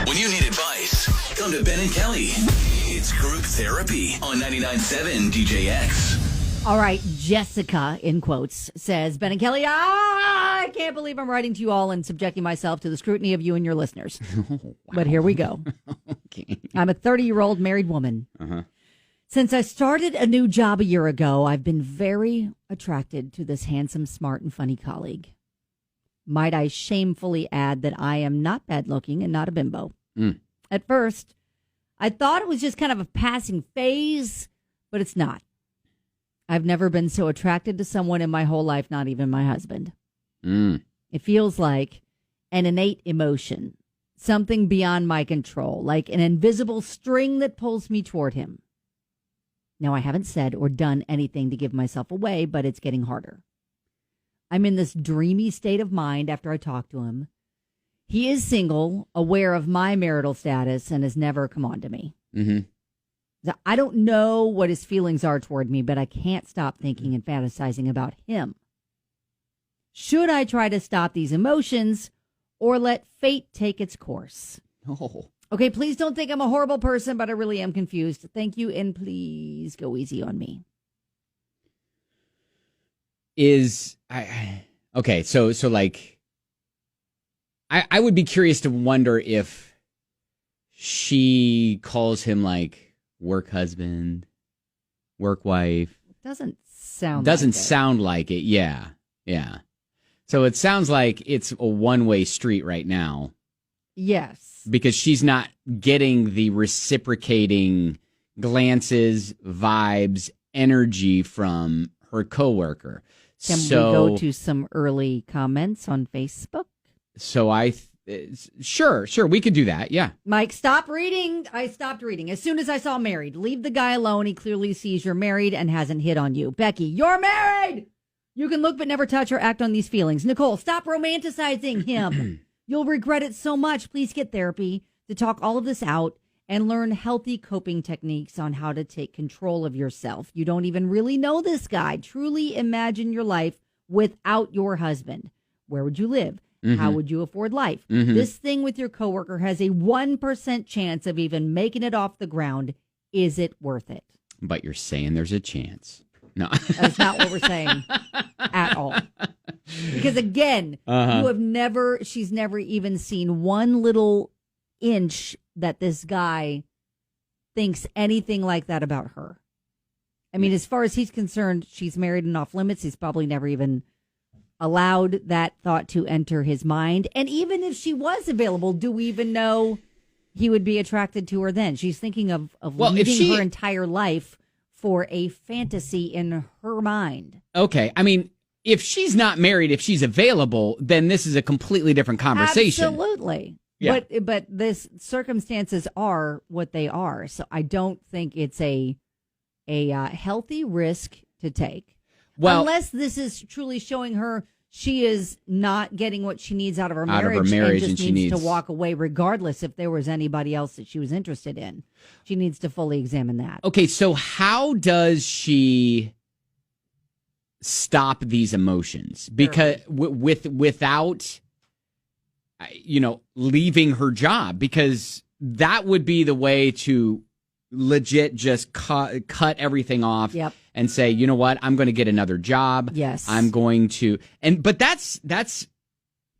When you need advice, come to Ben and Kelly. It's group therapy on 99.7 DJX. All right, Jessica, in quotes, says, Ben and Kelly, I can't believe I'm writing to you all and subjecting myself to the scrutiny of you and your listeners. Wow. But here we go. Okay. I'm a 30-year-old married woman. Uh-huh. Since I started a new job a year ago, I've been very attracted to this handsome, smart, and funny colleague. Might I shamefully add that I am not bad looking and not a bimbo. At first, I thought it was just kind of a passing phase, but it's not. I've never been so attracted to someone in my whole life, not even my husband. It feels like an innate emotion, something beyond my control, like an invisible string that pulls me toward him. Now, I haven't said or done anything to give myself away, but it's getting harder. I'm in this dreamy state of mind after I talk to him. He is single, aware of my marital status, and has never come on to me. Mm-hmm. I don't know what his feelings are toward me, but I can't stop thinking and fantasizing about him. Should I try to stop these emotions or let fate take its course? No. Okay, please don't think I'm a horrible person, but I really am confused. Thank you, and please go easy on me. Okay, so like, I would be curious to wonder if she calls him like work husband, work wife. Doesn't sound like it. Yeah. So it sounds like it's a one-way street right now. Yes. Because she's not getting the reciprocating glances, vibes, energy from her coworker. Can we go to some early comments on Facebook? So sure, we could do that. Yeah. Mike, stop reading. I stopped reading. As soon as I saw married, leave the guy alone. He clearly sees you're married and hasn't hit on you. Becky, you're married. You can look but never touch or act on these feelings. Nicole, stop romanticizing him. You'll regret it so much. Please get therapy to talk all of this out and learn healthy coping techniques on how to take control of yourself. You don't even really know this guy. Truly imagine your life without your husband. Where would you live? Mm-hmm. How would you afford life? Mm-hmm. This thing with your coworker has a 1% chance of even making it off the ground. Is it worth it? But you're saying there's a chance. No. That's not what we're saying at all. Because again, she's never even seen one little inch that this guy thinks anything like that about her. I mean, as far as he's concerned, she's married and off limits. He's probably never even allowed that thought to enter his mind. And even if she was available, do we even know he would be attracted to her then? She's thinking of leaving her entire life for a fantasy in her mind. Okay. I mean, if she's not married, if she's available, then this is a completely different conversation. Absolutely. Yeah. But this circumstances are what they are. So I don't think it's a healthy risk to take. Well, unless this is truly showing her she is not getting what she needs out of her marriage and just needs to walk away regardless if there was anybody else that she was interested in. She needs to fully examine that. Okay, so how does she stop these emotions? Because without leaving her job, because that would be the way to legit just cut everything off. Yep. And say, you know what, I'm going to get another job. Yes. I'm going to, but that's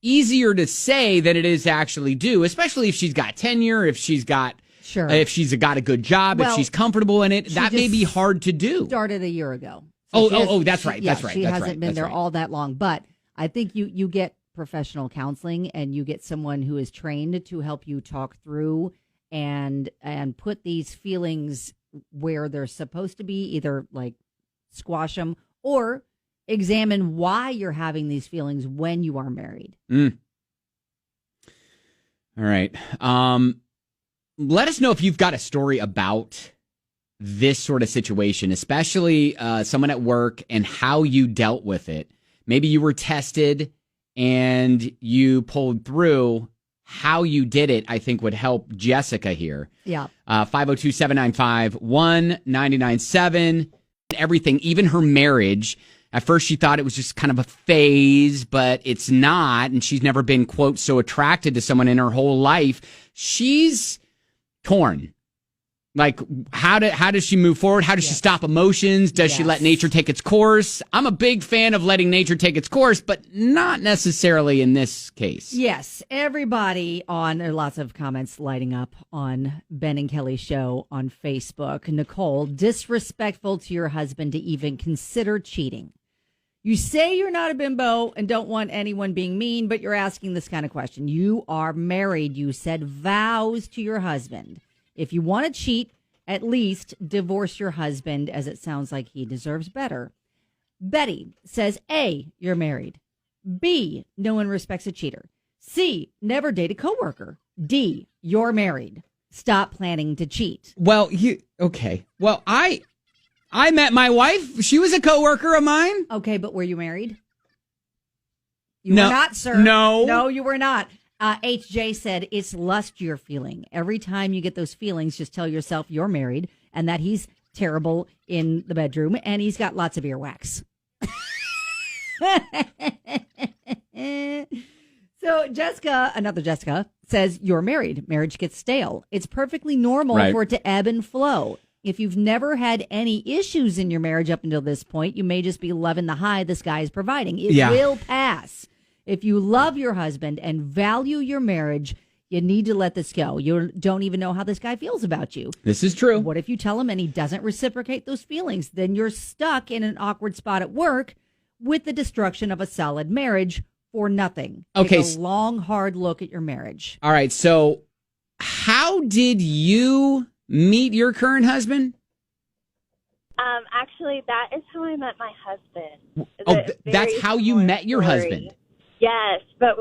easier to say than it is to actually do, especially if she's got tenure, if she's got a good job, if she's comfortable in it. That may be hard to do. Started a year ago. So that's right. She hasn't been there all that long, but I think you get professional counseling and you get someone who is trained to help you talk through and put these feelings where they're supposed to be, either like squash them or examine why you're having these feelings when you are married. All right. Let us know if you've got a story about this sort of situation, especially someone at work, and how you dealt with it. Maybe you were tested and you pulled through. How you did it, I think, would help Jessica here. Yeah. 502-795-1997. Everything, even her marriage, At first, she thought it was just kind of a phase, but it's not. And she's never been, quote, so attracted to someone in her whole life. She's torn. Like, how does she move forward? How does she stop emotions? Does she let nature take its course? I'm a big fan of letting nature take its course, but not necessarily in this case. Yes, everybody there are lots of comments lighting up on Ben and Kelly's show on Facebook. Nicole, disrespectful to your husband to even consider cheating. You say you're not a bimbo and don't want anyone being mean, but you're asking this kind of question. You are married. You said vows to your husband. If you want to cheat, at least divorce your husband, as it sounds like he deserves better. Betty says, A, you're married. B, no one respects a cheater. C, never date a coworker. D, you're married. Stop planning to cheat. Well, okay. Well, I met my wife. She was a coworker of mine. Okay, but were you married? You No. were not, sir. No, you were not. HJ said it's lust you're feeling. Every time you get those feelings, just tell yourself you're married and that he's terrible in the bedroom and he's got lots of earwax. So another Jessica, says you're married. Marriage gets stale. It's perfectly normal for it to ebb and flow. If you've never had any issues in your marriage up until this point, you may just be loving the high this guy is providing. It will pass. If you love your husband and value your marriage, you need to let this go. You don't even know how this guy feels about you. This is true. What if you tell him and he doesn't reciprocate those feelings? Then you're stuck in an awkward spot at work with the destruction of a solid marriage for nothing. Okay. Take a long, hard look at your marriage. All right. So how did you meet your current husband? Actually, that is how I met my husband. That's how you met your husband? Yes, but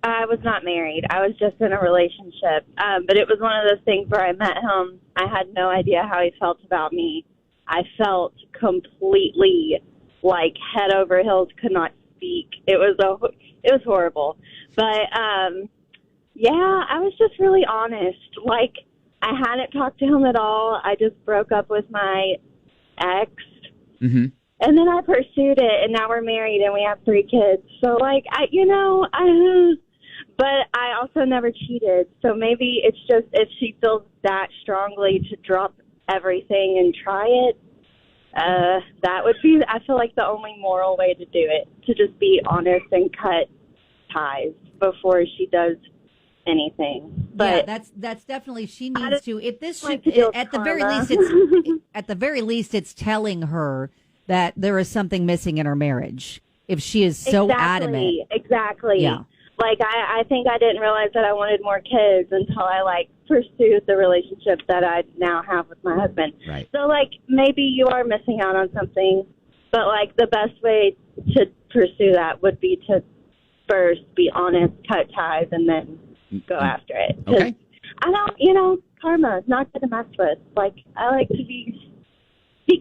I was not married. I was just in a relationship. But it was one of those things where I met him. I had no idea how he felt about me. I felt completely like head over heels, could not speak. It was horrible. But, I was just really honest. Like, I hadn't talked to him at all. I just broke up with my ex. Mm-hmm. And then I pursued it, and now we're married, and we have 3 kids. So, like, but I also never cheated. So maybe it's just if she feels that strongly to drop everything and try it, that would be, I feel like, the only moral way to do it, to just be honest and cut ties before she does anything. But yeah, that's definitely, she needs to. If this should, at the very least, it's telling her that there is something missing in her marriage. If she is so adamant. Exactly. Yeah. Like, I think I didn't realize that I wanted more kids until I, pursued the relationship that I now have with my husband. Right. So, maybe you are missing out on something, but, the best way to pursue that would be to first be honest, cut ties, and then go after it. Okay. I don't, karma is not good to mess with. I like to be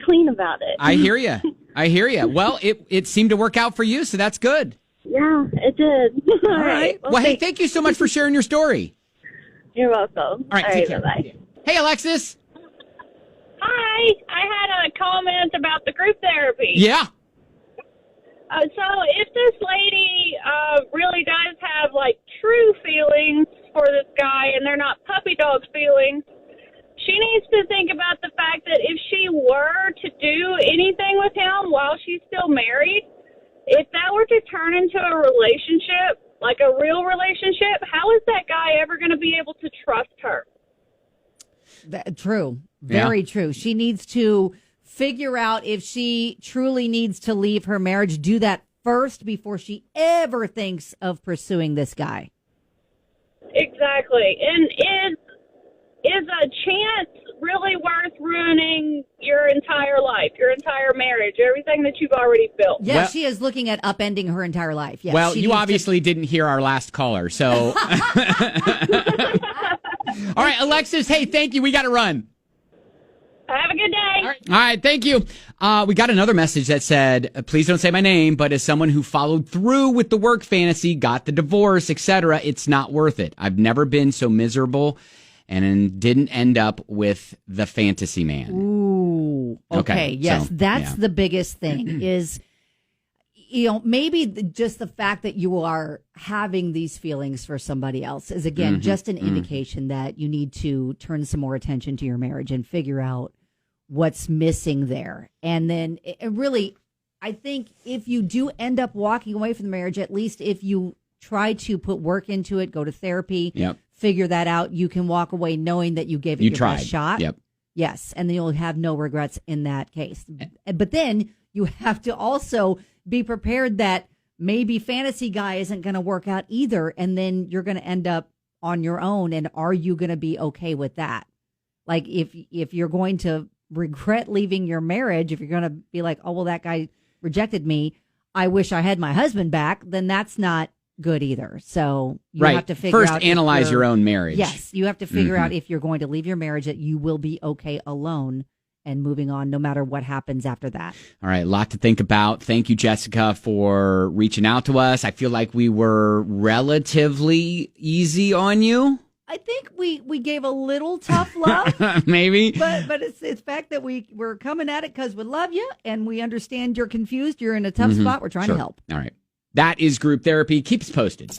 clean about it. I hear you. Well, it seemed to work out for you, so that's good. Yeah, it did. All right. Well, hey, thank you so much for sharing your story. You're welcome. All right, take care. Bye-bye. Hey, Alexis. Hi. I had a comment about the group therapy. Yeah. So if this lady really does have, true feelings for this guy and they're not puppy dog feelings, she needs to think about the fact that if she were to do anything with him while she's still married, if that were to turn into a relationship, like a real relationship, how is that guy ever going to be able to trust her? True. Very true. She needs to figure out if she truly needs to leave her marriage, do that first before she ever thinks of pursuing this guy. Exactly. And is a chance really worth ruining your entire life, your entire marriage, everything that you've already built? Yeah, she is looking at upending her entire life. Yes, well, you obviously didn't hear our last caller, so. All right, Alexis, hey, thank you. We got to run. Have a good day. All right, thank you. We got another message that said, please don't say my name, but as someone who followed through with the work fantasy, got the divorce, etc., it's not worth it. I've never been so miserable and didn't end up with the fantasy man. Ooh. Okay. Yes, so, that's the biggest thing is maybe just the fact that you are having these feelings for somebody else is, again, just an indication that you need to turn some more attention to your marriage and figure out what's missing there. And then really, I think if you do end up walking away from the marriage, at least if you try to put work into it, go to therapy, figure that out, you can walk away knowing that you gave it your best shot. Yep. Yes. And then you'll have no regrets in that case. But then you have to also be prepared that maybe fantasy guy isn't going to work out either. And then you're going to end up on your own. And are you going to be okay with that? Like if you're going to regret leaving your marriage, if you're going to be like, oh, well, that guy rejected me, I wish I had my husband back, then that's not good either. So you have to figure first out. Analyze your own marriage. Yes. You have to figure out if you're going to leave your marriage that you will be okay alone and moving on no matter what happens after that. All right. A lot to think about. Thank you, Jessica, for reaching out to us. I feel like we were relatively easy on you. I think we gave a little tough love. Maybe. But it's the fact that we're coming at it because we love you and we understand you're confused. You're in a tough spot. We're trying to help. All right. That is Group Therapy. Keep us posted.